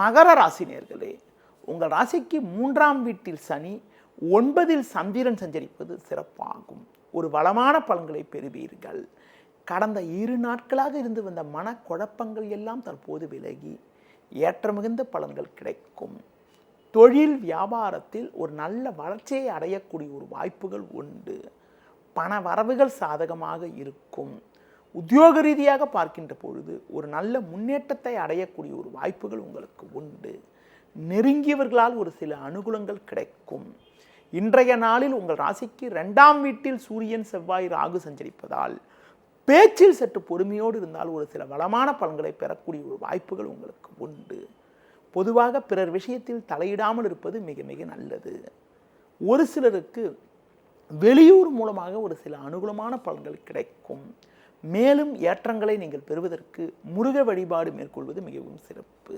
மகர ராசி நேயர்களே, உங்கள் ராசிக்கு 3ஆம் வீட்டில் சனி, 9இல் சந்திரன் சஞ்சரிப்பது சிறப்பாகும். ஒரு வளமான பலன்களை பெறுவீர்கள். கடந்த 2 நாட்களாக இருந்து வந்த மனக்குழப்பங்கள் எல்லாம் தற்போது விலகி ஏற்றமிகுந்த பலன்கள் கிடைக்கும். தொழில் வியாபாரத்தில் ஒரு நல்ல வளர்ச்சியை அடையக்கூடிய ஒரு வாய்ப்புகள் உண்டு. பண வரவுகள் சாதகமாக இருக்கும். உத்தியோக ரீதியாக பார்க்கின்ற பொழுது ஒரு நல்ல முன்னேற்றத்தை அடையக்கூடிய ஒரு வாய்ப்புகள் உங்களுக்கு உண்டு. நெருங்கியவர்களால் ஒரு சில அனுகூலங்கள் கிடைக்கும். இன்றைய நாளில் உங்கள் ராசிக்கு 2ஆம் வீட்டில் சூரியன், செவ்வாய், ராகு சஞ்சரிப்பதால் பேச்சில் சற்று பொறுமையோடு இருந்தால் ஒரு சில வளமான பலன்களை பெறக்கூடிய ஒரு வாய்ப்புகள் உங்களுக்கு உண்டு. பொதுவாக பிறர் விஷயத்தில் தலையிடாமல் இருப்பது மிக மிக நல்லது. ஒரு சிலருக்கு வெளியூர் மூலமாக ஒரு சில அனுகூலமான பலன்கள் கிடைக்கும். மேலும் ஏற்றங்களை நீங்கள் பெறுவதற்கு முருக வழிபாடு மேற்கொள்வது மிகவும் சிறப்பு.